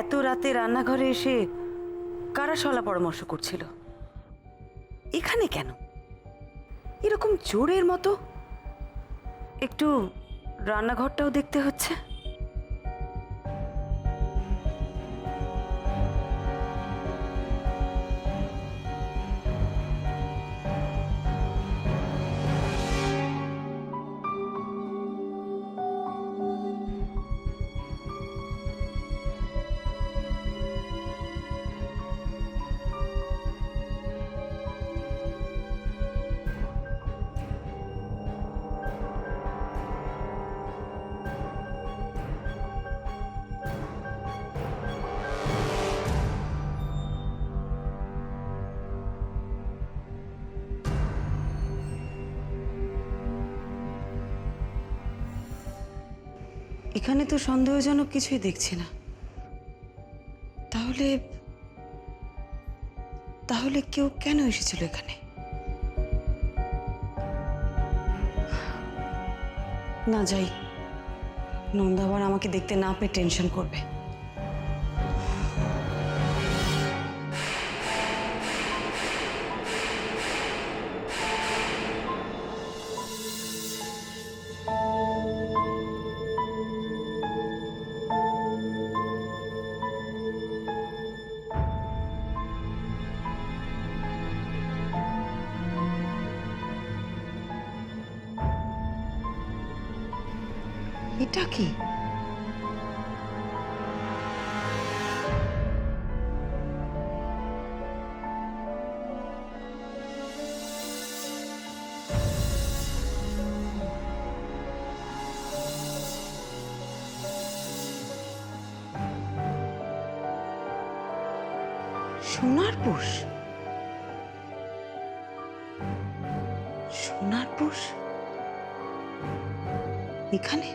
এত রাতে রান্নাঘরে এসে কারা সলা পরামর্শ করছিল? এখানে কেন এরকম চোরের মতো? একটু রান্নাঘরটাও দেখতে হচ্ছে। এখানে তো সন্দেহজনক কিছুই দেখছি না। তাহলে তাহলে কেউ কেন এসেছিল এখানে? না যাই, নন্দা আবার আমাকে দেখতে না পেয়ে টেনশন করবে। এটা কি? সোনার পুষ? সোনার পুষ এখানে?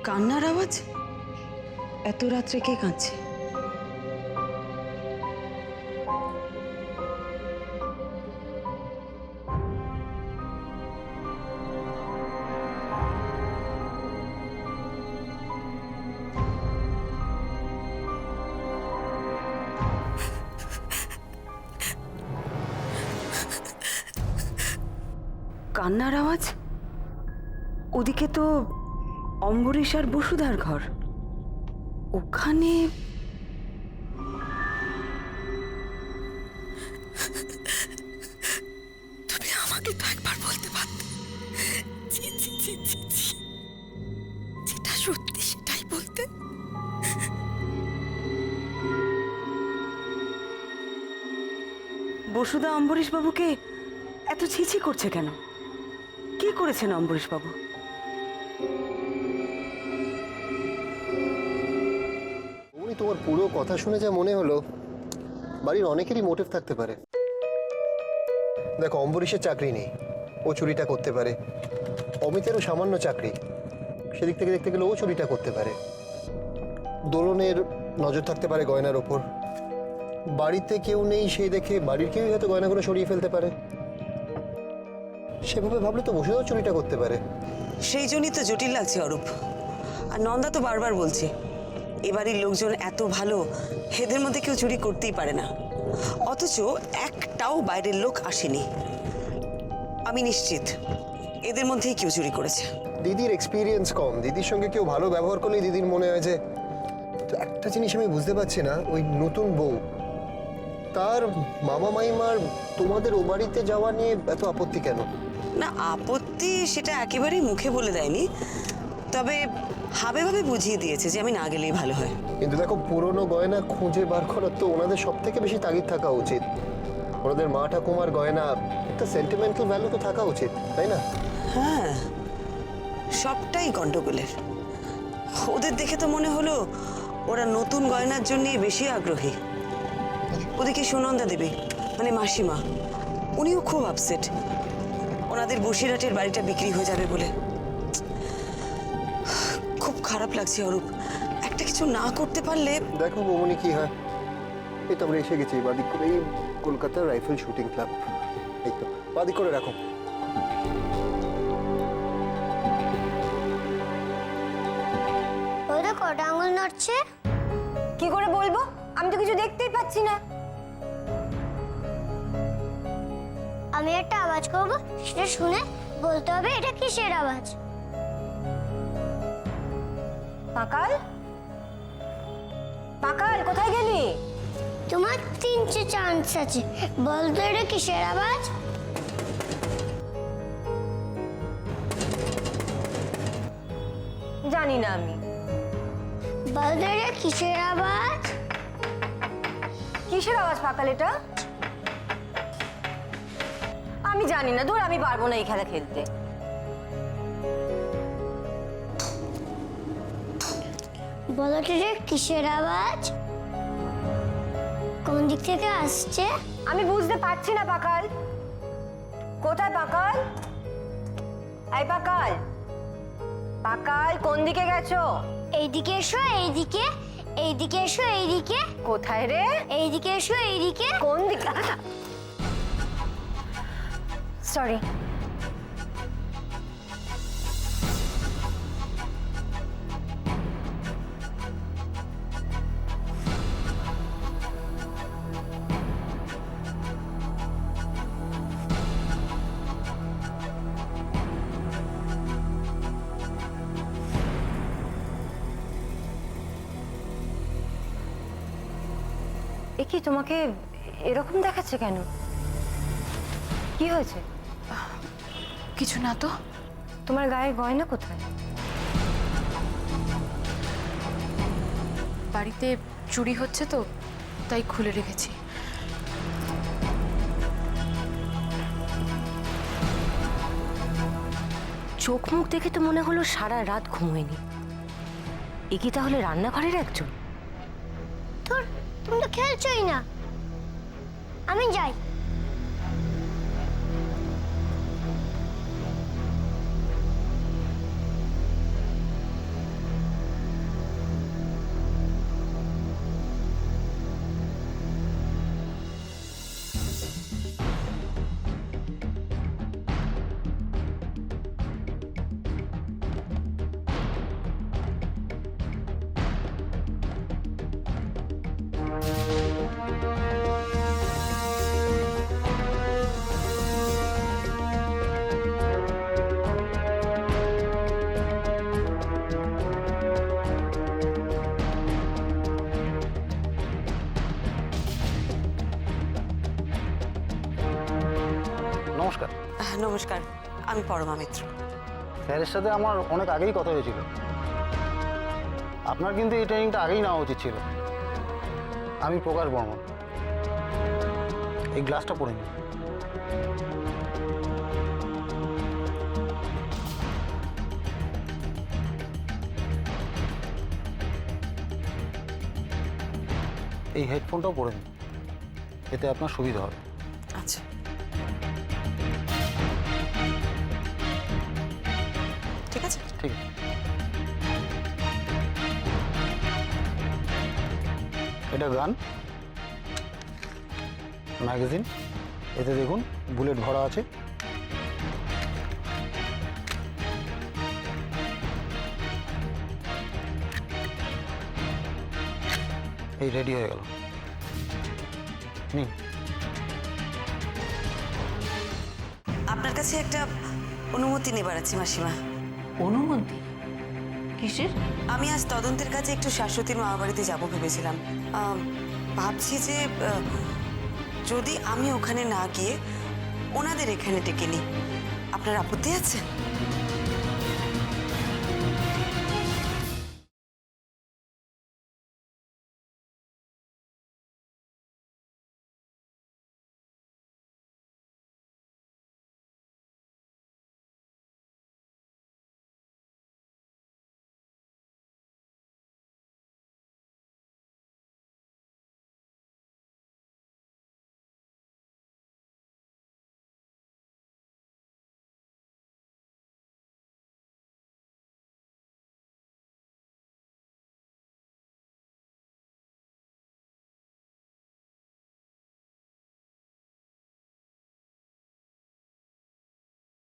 কান্নার আওয়াজ? এত রাত্রে কে কাঁদছে? কান্নার আওয়াজ? ওদিকে তো অম্বরীশ আর বসুধার ঘর। ওখানে তুমি আমাকে তো একবার বলতে পারতে। যেটা সত্যি সেটাই বলতে। বসুধা অম্বরীশ বাবুকে এত ছিছি করছে কেন? কি করেছেন অম্বরীশ বাবু? উনি তোমার পুরো কথা শুনে যা মনে হলো, বাড়ির অনেকেরই মোটিভ থাকতে পারে। দেখো, অম্বরীশের চাকরি নেই, ও চুরিটা করতে পারে। অমিতেরও সামান্য চাকরি, সেদিক থেকে দেখতে গেলে ও চুরিটা করতে পারে। দোলনের নজর থাকতে পারে গয়নার ওপর। বাড়িতে কেউ নেই সেই দেখে বাড়ির কেউই হয়তো গয়নাগুলো সরিয়ে ফেলতে পারে। সেভাবে ভাবলে তো বসুধাও চুরিটা করতে পারে। সেই জন্যই তো জটিল লাগছে অরূপ। আর নন্দা তো বারবার বলছে এবাড়ির লোকজন এত ভালো, এদের মধ্যে কেউ চুরি করতেই পারে না। অথচ একটাও বাইরের লোক আসেনি। আমি নিশ্চিত এদের মধ্যেই কেউ চুরি করেছে। দিদির এক্সপিরিয়েন্স কম, দিদির সঙ্গে কেউ ভালো ব্যবহার করলেই দিদির মনে হয় যে। তো একটা জিনিস আমি বুঝতে পারছি না, ওই নতুন বউ তার মামা মাইমার তোমাদের ও বাড়িতে যাওয়া নিয়ে এত আপত্তি কেন? না, আপত্তি সেটা একেবারেই মুখে বলে দেয়নি, তবে হাবে ভাবে বুঝিয়ে দিয়েছে যে আমি না গেলেই ভালো হয়। কিন্তু দেখো, পুরনো গয়না খুঁজে বার করার তো ওনাদের সব থেকে বেশি তাগিদ থাকা উচিত। ওনাদের মা ঠাকুমার গয়না একটা সেন্টিমেন্টাল ভ্যালু তো থাকা উচিত, তাই না? হ্যাঁ, সবটাই গন্ডগোলের। ওদের দেখে তো মনে হলো ওরা নতুন গয়নার জন্যই বেশি আগ্রহী। ওদিকে সুনন্দা দেবী মানে মাসিমা, উনিও খুব আপসেট ওনাদের বসিরহাটের বাড়িটা বিক্রি হয়ে যাবে বলে। খুব খারাপ লাগছে অরূপ, একটা কিছু না করতে পারলে। দেখো বৌমনি কি হয়। এই তো আমরা এসে গেছি, বাদিক করে এই কলকাতার রাইফেল শুটিং ক্লাব। এই তো বাদিক করে রাখো। নড়ছে? কি করে বলবো? আমি তো কিছু দেখতেই পাচ্ছি না। আমি একটা আওয়াজ করব, সেটা শুনে বলতে হবে এটা কিসের আওয়াজ। পাকাল, পাকাল কোথায় গেলি? তোমার 3টে চান্স আছে, বলতো এটা কিসের আওয়াজ। জানি না আমি। বলতো এটা কিসের আওয়াজ। কিসের আওয়াজ পাকাল এটা? আমি জানি না, দূর, আমি পারবো না এই খেলা খেলতে। বলতো এটা কিসের আওয়াজ, কোন দিক থেকে আসছে। আমি বুঝতে পারছি না পাকাল। কোথায় পাকাল? এই পাকাল, পাকাল কোন দিকে গেছো? এইদিকে এসো, এইদিকে, এইদিকে এসো, এইদিকে, কোথায় রে? এইদিকে এসো, এইদিকে। কোন দিকে? সরি। এ কি, তোমাকে এরকম দেখাচ্ছে কেন? কি হয়েছে? কিছু না তো। তোমার গায়ের গয়না কোথায়? বাড়িতে চুরি হচ্ছে তো, তাই খুলে রেখেছি। চোখ মুখ দেখে তো মনে হলো সারা রাত ঘুমোয়নি। এ কি তাহলে রান্নাঘরের একজন? ধুর, তুমি তো খেলছোই না, আমি যাই। নমস্কার। নমস্কার, আমি পরমা মিত্র। স্যারের সাথে আমার অনেক আগেই কথা হয়েছিল। আপনার কিন্তু এই ট্রেনিংটা আগেই নেওয়া উচিত ছিল। আমি প্রকাশ বর্মন। এই গ্লাসটা পরে নিন। এই হেডফোনটাও পরে নিন, এতে আপনার সুবিধা হবে। আচ্ছা, ঠিক আছে। ঠিক আছে। এটা গান, ম্যাগাজিন, এতে দেখুন বুলেট ভরা আছে। এই রেডি হয়ে গেল, নিন। আপনার কাছে একটা অনুমতি নেবার আছে মাসিমা। অনুমতি? কিসের? আমি আজ তদন্তের কাছে একটু শাশ্বতীর মামা বাড়িতে যাবো ভেবেছিলাম। ভাবছি যে যদি আমি ওখানে না গিয়ে ওনাদের এখানে ডেকে নিই, আপনার আপত্তি আছে?